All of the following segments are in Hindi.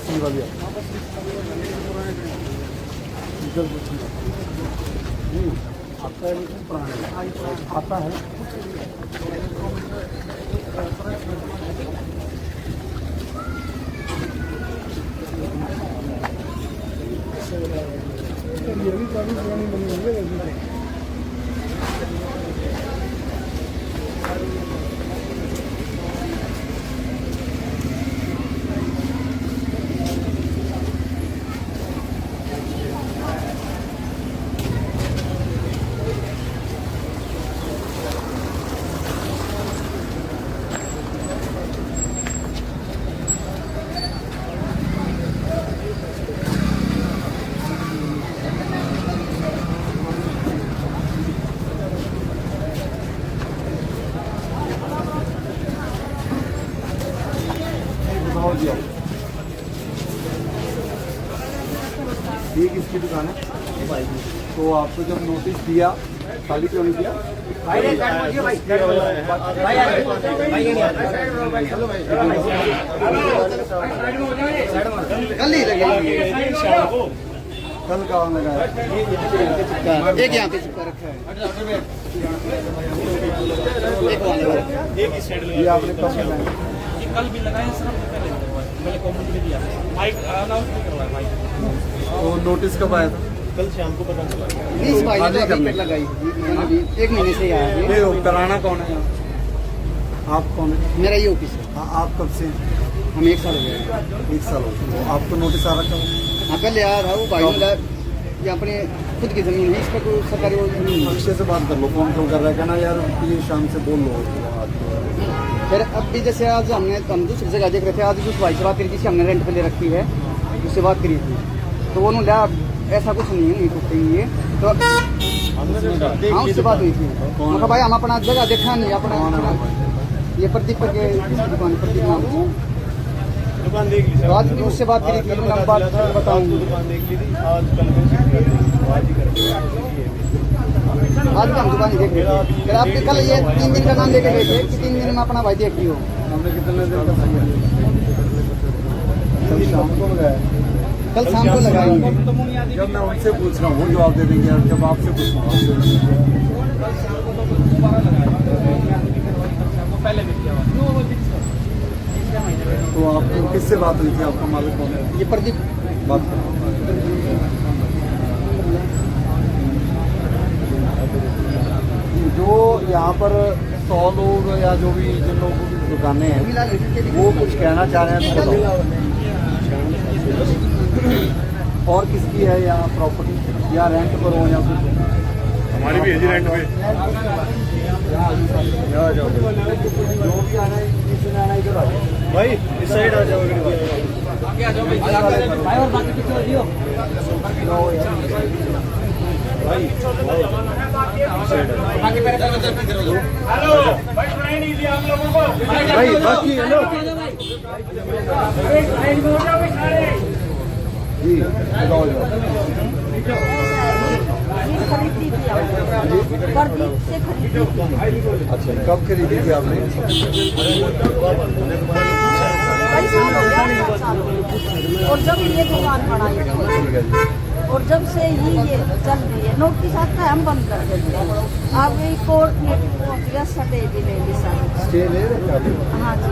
पिछली वाली आता है पुराना आता है। ये भी काफी पुरानी बनी हुई है। ये किसकी दुकान है? तो आपको जब नोटिस दिया खाली क्यों नहीं किया? कल कहाँ लगाया? एक यहाँ पे चिपका रखा है। ये आपने कब लगाया? कल भी लगाया सर, मैंने कमेंट में दिया, माइक अनाउंस नहीं करवाया माइक। तो नोटिस कब आया था? कल शाम को पता चला। इस भाई ने अभी लगाई, अभी 1 महीने से आया है। ये कराना कौन है? आप कौन है? मेरा ये ऑफिस है। हाँ, आप कब से? हम 1 साल हो गए। 1 साल हो गया। तो आपको नोटिस आ रखा है? हाँ, कल यार था वो भाई ने, ये अपने खुद की जमीन है, इस पर कोई सरकारी वो जमीन नहीं है। अक्षय से बात कर लो, कौन कौन कर रहा है, कहना यार ये शाम से बोल लो। फिर अब भी जैसे आज हम दूसरी जगह देख रहे थे, आज उस भाई से बात करी जिसकी हमने रेंट पे ले रखी है, उससे बात करी थी तो वो उन्होंने ऐसा कुछ नहीं है, नहीं टूटते ये तो हाँ उससे बात हुई थी। मैं भाई हम अपना जगह देखा नहीं, अपना ये प्रदीप के दुकान, प्रदीप नाम दुकान देख ली, आज भी उससे बात करी थी, मैं बात बताऊँ। दुकान देख ली थी आज, कल आज भी हम दुकान देख रहे थे। फिर आपके कल ये 3 दिन का नाम लेके गए थे कि 3 दिन में अपना भाई देख लियो। हमने कितने दिन का सही है? कल शाम को लगाया। कल शाम को लगाएंगे। जब मैं उनसे पूछ रहा हूँ वो जवाब दे देंगे, और जब आपसे पूछूंगा तो आपको किससे बात हुई थी? आपका मालिक कौन है? ये प्रदीप बात करो। जो यहाँ पर 100 लोग या जो भी जिन लोगों की दुकानें हैं वो कुछ कहना चाह रहे हैं तो बताओ। और किसकी है यहाँ प्रॉपर्टी, या रेंट पर हो या कुछ? हमारी भी है जी रेंट पे। जो भी आना है, किसी ने आना है इधर आ जाओ भाई इस साइड आ जाओ, आगे आ जाओ भाई, और बाकी पीछे दियो बाकी मेरे हेलो भाई, सुनाई नहीं दिया हम लोगों को भाई। बाकी हेलो एक लाइन में हो जाओ सारे जी, जाओ जाओ। खरीदी थी प्रदीप से खरीदी थी। अच्छा, कब खरीदी थी आपने? कई साल हो गया, 7 साल हो गए। और जब ये दुकान बढ़ाई और जब से ही ये चल रही है, नोटिस आता है हम बंद कर देते हैं। अब ये कोर्ट में पहुंच गया, स्टे भी ले ली सर। स्टे ले रखा? हाँ जी।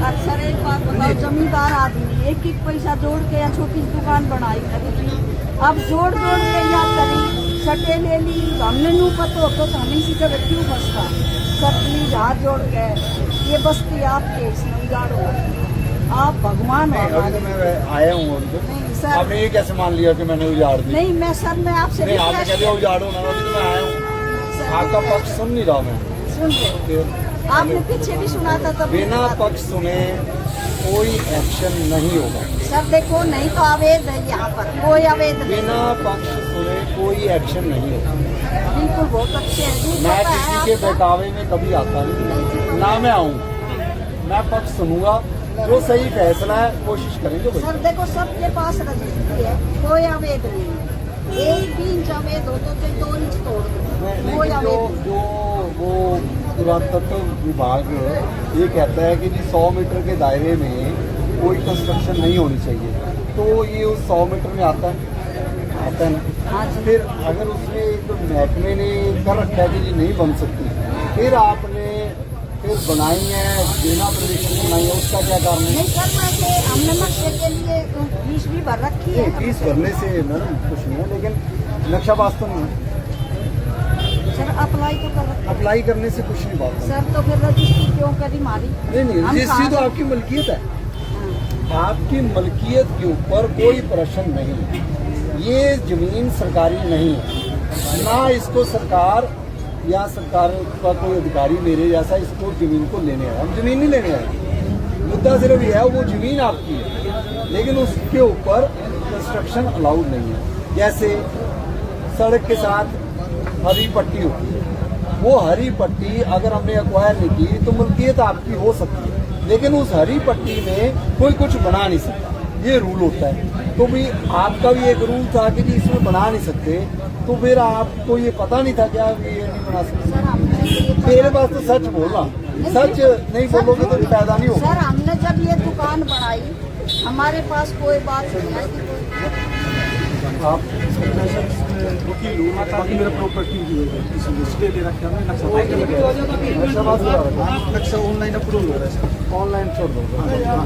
अक्सर एक बात बताओ, जमींदार आदमी एक पैसा जोड़ के या छोटी दुकान बनाई खरीदी, अब जोड़ जोड़ के या करी सटे ले ली, हमने नू पता हो तो हमें इसी जगह क्यों फंसता सर। प्लीज हाथ जोड़ के ये बस्ती आपके, इसमें उजाड़ो, आप भगवान हो। अभी तो मैं आया हूँ उनको, नहीं सर, आपने ये कैसे मान लिया कि मैंने उजाड़ दी? नहीं मैं सर, मैं आपसे नहीं, आपने रिक्वेस्ट कह दिया उजाड़ो ना, अभी तो मैं आया हूँ। आपका पक्ष सुन नहीं रहा मैं। सुन रहे, आपने पीछे भी सुना था तब। बिना पक्ष सुने कोई एक्शन नहीं होगा सर। देखो नहीं तो अवैध है यहाँ पर, कोई अवैध नहीं। बिना पक्ष सुने कोई एक्शन नहीं होगा। बिल्कुल बहुत अच्छे हैं। मैं किसी के बहकावे में कभी आता नहीं, ना मैं आऊँ। मैं पक्ष सुनूंगा, जो सही फैसला है कोशिश करेंगे। सर देखो सबके पास रजिस्ट्री है, कोई अवैध नहीं है। 1 इंच अवैध हो तो 2 इंच तोड़ दो, कोई जो अवैध जो वो पुरातत्व विभाग ये कहता है कि जी 100 मीटर के दायरे में कोई कंस्ट्रक्शन नहीं होनी चाहिए, तो ये उस 100 मीटर में आता है ना। हाँ जी। फिर अगर उसमें तो महकमे ने कर रखा है कि जी नहीं बन सकती, फिर आपने फिर बनाई है, बिना परमिशन बनाई है, उसका क्या कारण है? नहीं सर, वैसे हमने नक्शे के लिए फीस भी भर रखी है। फीस भरने से मैडम कुछ नहीं है, लेकिन नक्शा वास्तव में सर अप्लाई तो कर रखा है। अप्लाई करने से कुछ नहीं बात है। सर तो फिर रजिस्ट्री क्यों करी मारी? नहीं, हम रजिस्ट्री तो कहाँ- आपकी मलकियत है, हाँ। आपकी मलकियत के ऊपर कोई प्रश्न नहीं। ये जमीन सरकारी नहीं है, ना इसको सरकार या सरकार का कोई अधिकारी मेरे जैसा इसको जमीन को लेने आया। हम जमीन नहीं लेने आए, मुद्दा सिर्फ यह है वो जमीन आपकी है, लेकिन उसके ऊपर कंस्ट्रक्शन अलाउड नहीं है। जैसे सड़क के साथ हरी पट्टी होती है, वो हरी पट्टी अगर हमने एक्वायर नहीं की तो मलकियत आपकी हो सकती है, लेकिन उस हरी पट्टी में कोई कुछ बना नहीं सकता, ये रूल होता है। तो भी आपका भी एक रूल था कि जी इसमें बना नहीं सकते, तो फिर आपको ये पता नहीं था क्या ये नहीं बना सकते? सर हमने ये मेरे पास तो सच बोलना, सच नहीं बोलोगे तो फायदा नहीं होगा। सर हमने जब ये दुकान बनाई, हमारे पास कोई बात नहीं है कि आप वकील हूँ, बाकी मेरा प्रॉपर्टी किसी स्टे दे रखा है, नक्शा बात करा रखा है। नक्शा ऑनलाइन अप्रूवल हो रहा है सर। ऑनलाइन छोड़ दो यार।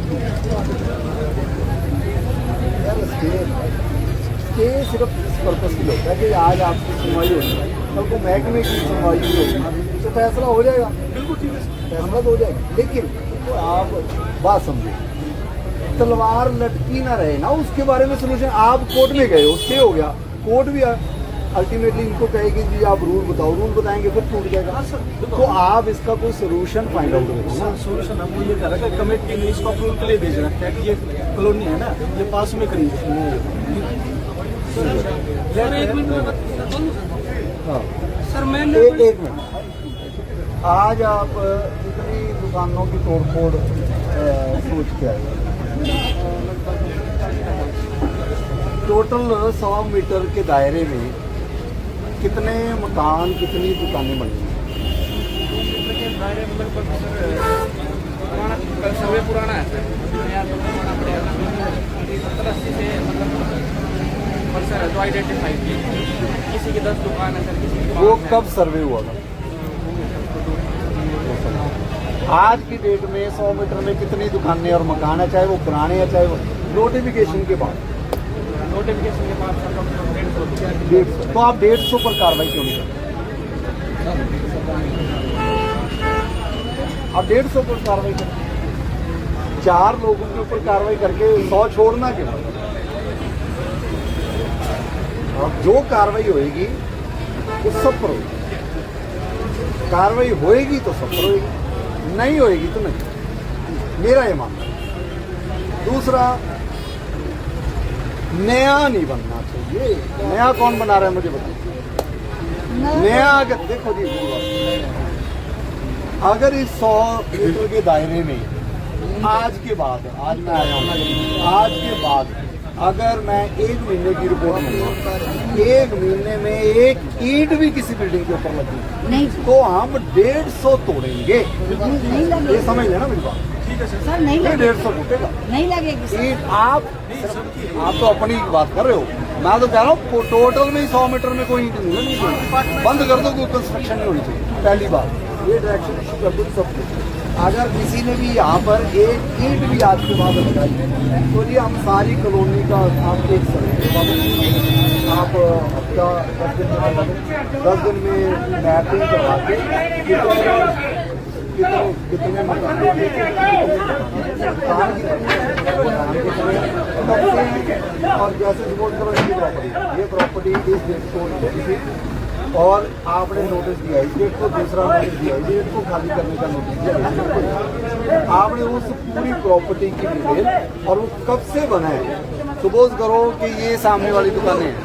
स्टे सिर्फ इस पर्पज के लिए होता है कि आज आपकी सुनवाई होगी, कल को महकमे की सुनवाई भी होगी, तो फैसला हो जाएगा, बिल्कुल ठीक है सर। फैसला तो हो जाएगा। लेकिन तो आप बात समझे, तलवार लटकी ना रहे ना, उसके बारे में सोल्यूशन। आप कोर्ट में गए हो, स्टे हो गया, कोर्ट भी अल्टीमेटली इनको कहेगी जी आप रूल बताओ, रूल बताएंगे फिर टूट जाएगा। तो आप इसका कोई सोल्यूशन फाइंड आउट करो ना। सोल्यूशन हमको ये कर रहा है कि कमेटी ने इसको अप्रूवल के लिए भेज रखा है कि ये कॉलोनी है ना, ये पास में खरीद सर एक मिनट में बता दूं हाँ सर मैं एक मिनट। आज आप कितनी दुकानों की तोड़फोड़ सोच के आए? टोटल 100 मीटर के दायरे में कितने मकान, कितनी दुकानें बनी? पुराना सर्वे पुराना है सर, नया तो पुराना पड़ेगा 70-80 से मतलब सर जो आइडेंटिफाई की किसी की 10 दुकान है सर, किसी की वो 5 है। कब सर्वे हुआ था? आज की डेट में 100 मीटर में कितनी दुकानें और मकान है, चाहे वो पुराने हैं चाहे वो नोटिफिकेशन के बाद? नोटिफिकेशन के बाद सर 150 150। तो आप 150 पर कार्रवाई क्यों नहीं करते? आप 150 पर कार्रवाई करते, 4 लोगों के ऊपर कार्रवाई करके 100 छोड़ना क्यों? अब जो कार्रवाई होएगी वो सब पर होगी, कार्रवाई होएगी तो सब पर होएगी, नहीं होएगी तो नहीं, मेरा ये मानना है। दूसरा, नया नहीं बनना चाहिए। नया कौन बना रहा है मुझे बताइए। नया अगर देखो जी, अगर इस 100 मीटर के दायरे में आज के बाद, आज मैं आया हूँ, आज के बाद अगर मैं 1 महीने की रिपोर्ट लूँगा, 1 महीने में एक ईंट भी किसी बिल्डिंग के ऊपर लगी नहीं तो हम 150 तोड़ेंगे। नहीं ये लगेगी समझ लेना मेरी बात, सर, नहीं ये लगेगी, 150 टूटेगा। नहीं लगेगी सर। ईंट आप तो अपनी बात कर रहे हो, मैं तो कह रहा हूँ टोटल में 100 मीटर में कोई ईंट नहीं लगनी चाहिए, बंद कर दो, कोई कंस्ट्रक्शन नहीं होनी चाहिए। पहली बात ये डायरेक्शन इशू कर दो सब कुछ। अगर किसी ने भी यहाँ पर एक ईंट भी आज के बाद लगाई तो ये हम सारी कॉलोनी का आप देख सकते हैं। आप हफ्ता 10 दिन में मैपिंग करवा के कितने मकान और जैसे सपोज करो ये प्रॉपर्टी इस डेट को होती थी और आपने नोटिस दिया, इस डेट को दूसरा नोटिस दिया, इस डेट को खाली करने का नोटिस दिया, आपने उस पूरी प्रॉपर्टी की डिटेल और वो कब से बना है। सपोज करो कि ये सामने वाली दुकानें हैं,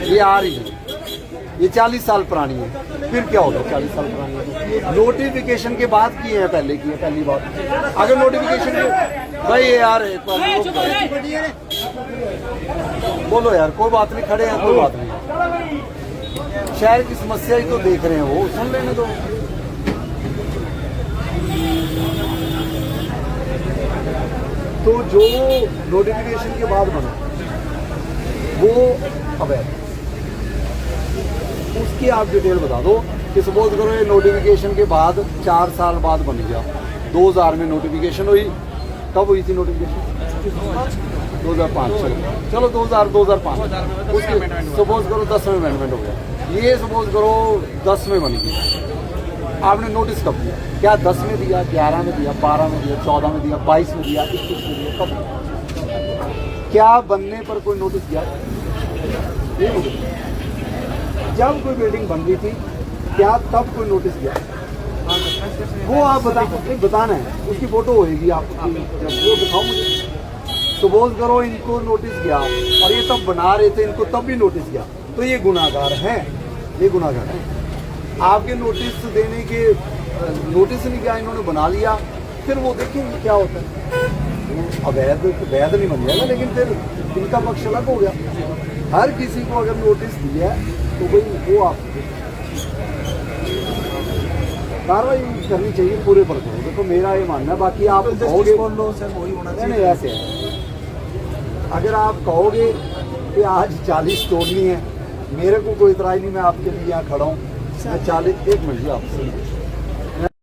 ये आ रही है, ये 40 साल पुरानी है, फिर क्या होगा? 40 साल पुरानी है, नोटिफिकेशन के बाद किए हैं, पहले किए, पहली बात। अगर नोटिफिकेशन के भाई यार एक बार बोलो यार, कोई बात नहीं, खड़े हैं, कोई बात नहीं, शहर की समस्या ही तो देख रहे हैं, वो सुन लेने दो। तो जो नोटिफिकेशन के बाद बना वो अवैध, उसकी आप डिटेल बता दो कि सपोज करो ये नोटिफिकेशन के बाद 4 साल बाद बन गया। 2000 में नोटिफिकेशन हुई, कब हुई थी नोटिफिकेशन? 2005। चलो 2005 उसके सपोज करो 10 में अमेंडमेंट हो गया। ये सपोज करो 10 में बन गई, आपने नोटिस कब दिया? क्या 10 में दिया, 11 में दिया, 12 में दिया, 14 में दिया, 22 में दिया, 21 में दिया, कब दिया? क्या बनने पर कोई नोटिस दिया? ये नोटिस जब कोई बिल्डिंग बन रही थी क्या तब कोई नोटिस दिया? वो आप बताना है, उसकी फोटो होएगी आपकी, वो दिखाओ मुझे। सपोज करो इनको नोटिस गया और ये तब बना रहे थे, इनको तब भी नोटिस गया, तो ये गुनाहगार हैं, ये गुनाहगार हैं। आपके नोटिस देने के नोटिस नहीं गया, इन्होंने बना लिया, फिर वो देखेंगे क्या होता है। वो अवैध वैध नहीं बन जाएगा, लेकिन फिर इनका पक्ष अलग हो गया। हर किसी को अगर नोटिस दिया है तो भाई वो आप कार्रवाई करनी चाहिए पूरे पर करो। देखो मेरा ये मानना है, बाकी आप कहोगे नहीं ऐसे है। अगर आप कहोगे कि आज 40 तोड़नी है, मेरे को कोई इतराज नहीं, मैं आपके लिए यहाँ खड़ा हूँ, मैं 40 एक मिनट जी आपसे